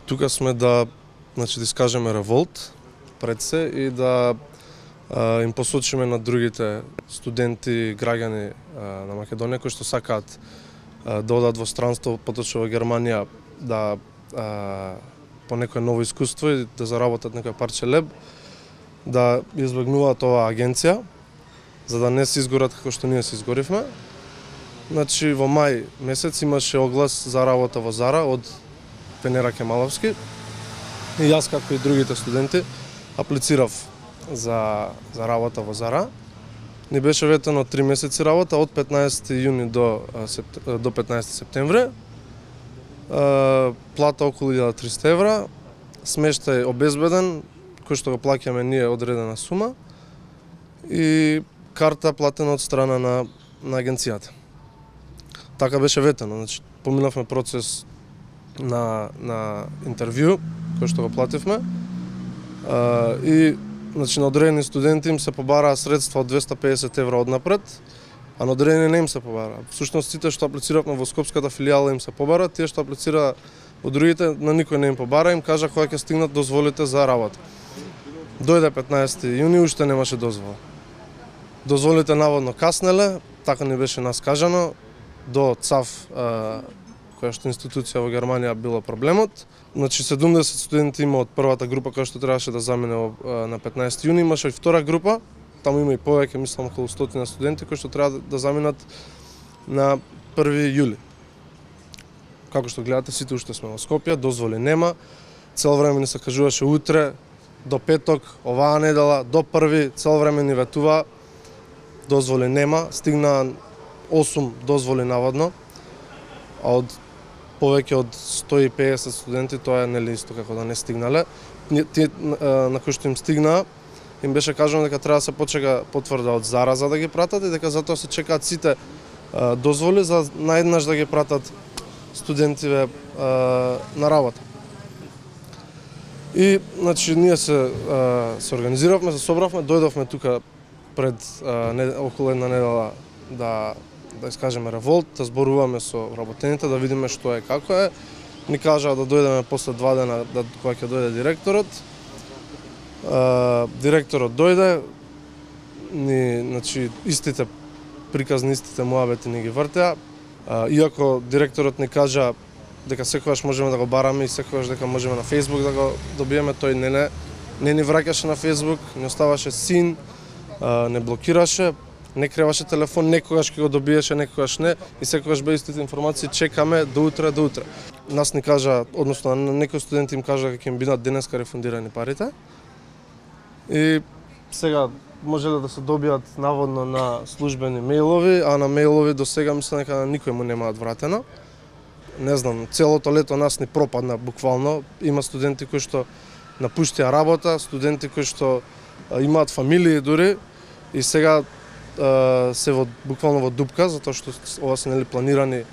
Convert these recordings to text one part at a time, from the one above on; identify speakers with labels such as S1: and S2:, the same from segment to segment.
S1: Тука сме да искажеме револт пред се и да им посочиме на другите студенти, граѓани на Македонија кои што сакаат да одат во странство, поточно во Германија, да по некое ново искуство и да заработат некој парче леб, да избегнуваат оваа агенција, за да не се изгорат како што ние се изгоривме. Значи, во мај месец имаше оглас за работа во Зара од Венера Кемаловски и јас, како и другите студенти, аплицирав за работа во Зара. Ни беше ветено 3 месеци работа од 15 јуни до 15 септември. Плата околу 1300 евра, смештај обезбеден, кој што го плаќаме ние одредена сума и карта платена од страна на агенцијата. Така беше ветено, значи поминавме процес на интервју кој што го плативме и значи на одредени студенти им се побараа средства од 250 евра однапред, а на одредени не им се побараа. Всушност сите што аплициравме во скопската филијала им се побара, тие што аплицираа од другите на никој не им побара, им кажа кога ќе стигнат дозволите за работа. Дојде 15 јуни, уште немаше дозвола. Дозволите наводно каснеле, така ни беше нас кажано, до ЦАВ, која што институција во Германија било проблемот. Значи 70 студенти има од првата група која што требаше да замине на 15 јуни, имаше и втора група, таму има и повеќе, мислам околу 100 студенти кои што треба да заминат на 1 јули. Како што гледате, сите уште сме во Скопје, дозволи нема. Цело време ни се кажуваше утре, до петок, оваа недела, до 1, цело време ни ветува, дозволи нема, стигна 8 дозволи наводно, а од повеќе од 150 студенти тоа е нели исто како да не стигнале. Тие на кои што им стигнаа, им беше кажано дека треба да се почека потврда од Зара за да ги пратат и дека затоа се чекаат сите дозволи за наеднаш да ги пратат студентиве на работа. И значи ние се организиравме, се собравме, дојдовме тука пред околу една недела да искажеме револт, да зборуваме со работените, да видиме што е, како е. Ни кажаа да дојдеме после 2 дена кога ќе дојде директорот. Директорот дојде, значи истите приказни, истите муабети ни ги вртеа. Иако директорот ни кажа дека секогаш можеме да го бараме и секогаш дека можеме на Facebook да го добиеме, тој не ни враќаше на Facebook, не оставаше син, не блокираше, не креваше телефон, некогаш ќе го добиеше, некогаш не, и секогаш бе истите информации, чекаме до утре, до утре. Нас ни кажа, односно на некои студенти им кажа дека ќе им бидат денеска рефундирани парите. И сега можеле да се добијат наводно на службени мејлови, а на мејлови до сега мислам дека на никој му немаат вратено. Не знам, целото лето нас ни пропадна буквално. Има студенти кои што напуштија работа, студенти кои што имаат фамилии дури и сега се буквално во дупка, затоа што ова се нели планирани,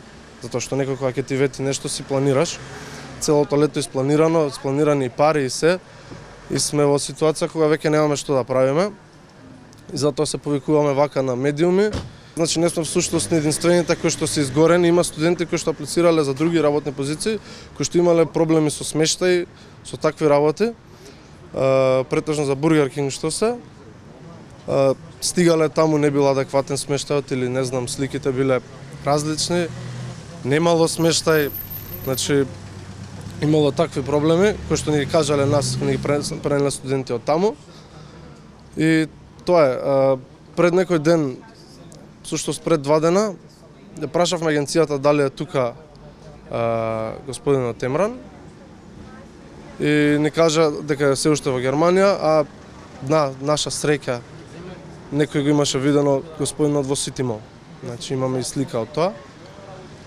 S1: затоа што некој кога ќе ти вети нешто си планираш. Целото лето испланирано, испланирани пари и се, и сме во ситуација кога веќе немаме што да правиме. И затоа се повикуваме вака на медиуми. Значи не сме всушност единствените кои што се изгорени, има студенти кои што аплицирале за други работни позиции, кои што имале проблеми со смештај, со такви работи, претежно за Бургер Кинг што се. Стигале таму, не бил адекватен смештајот или не знам, сликите биле различни, немало смештај, значи имало такви проблеми кои што ни кажале нас, ни ги пренеле студенти од таму. И тоа е, пред некој ден, всушност пред 2 дена, ја прашавме агенцијата дали е тука господинот Темран и ни кажа дека е се уште во Германија, а на наша среќа некој го имаше видено господинот во Ситимол. Значи имаме и слика од тоа.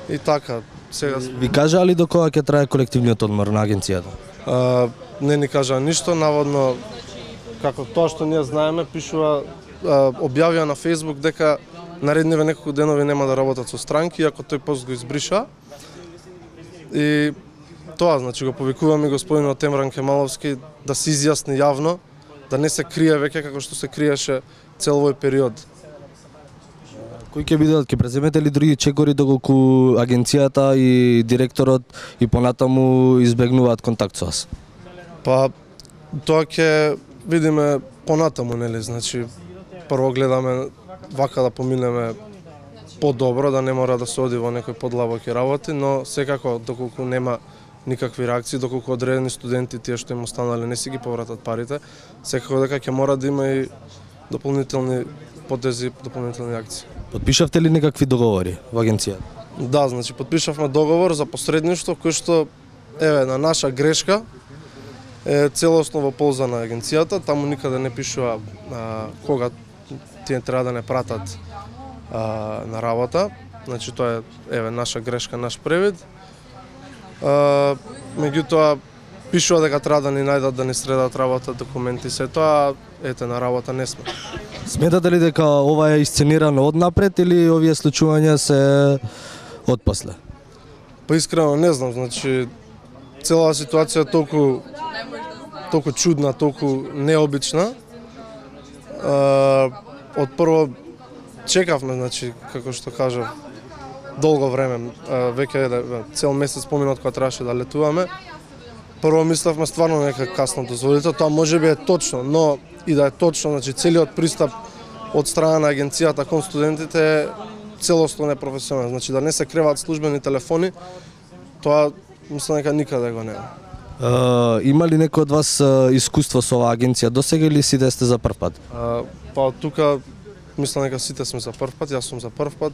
S1: И така, сега
S2: Ви кажа ли до кога ќе трае колективниот одмор на агенцијата?
S1: Не ни кажа ништо, наводно како тоа што ние знаеме, пишува, објавија на Facebook дека наредниве неколку денови нема да работат со странки, иако тој пост го избриша. И тоа, значи го повикуваме господинот Темран Кемаловски да се изјасни јавно, да не се крие веќе како што се криеше цел овој период.
S2: Кои ќе бидат, ќе преземете ли други чекори доколку агенцијата и директорот и понатаму избегнуваат контакт со вас?
S1: Па тоа ќе видиме понатаму, нели, значи прво гледаме вака да поминеме подобро, да не мора да се оди во некои подлабоки работи, но секако доколку нема никакви реакции, доколку одредени студенти тие што им останале не си ги повратат парите, секако дека ќе мора да има и дополнителни потези, дополнителни акции.
S2: Потпишавте ли некакви договори во агенцијата?
S1: Да, значи потпишавме договор за посредништво кој што еве на наша грешка е целосно во полза на агенцијата, таму никаде не пишува кога тие треба да не пратат на работа. Значи тоа е еве наша грешка, наш превид. Меѓутоа пишува дека треба да ни најдат, да ни средат работа, документи, се тоа, ете, на работа не сме.
S2: Сметате ли дека ова е исценирано однапред или овие случувања се отпосле?
S1: Па искрено не знам, значи целава ситуација е толку чудна, толку необична. Од прво чекавме, значи, како што кажав, долго време, веќе цел месец помина од кога требаше да летуваме. Прво мислевме стварно нека касно дозволите, тоа можеби е точно, но и да е точно, значи целиот пристап од страна на агенцијата кон студентите е целосно непрофесионален. Значи да не се креваат службени телефони, тоа мислам дека никаде го нема.
S2: Има ли некој од вас искуство со оваа агенција досега или сите сте за прв пат?
S1: Па тука мислам дека сите сме за прв пат, јас сум за прв пат.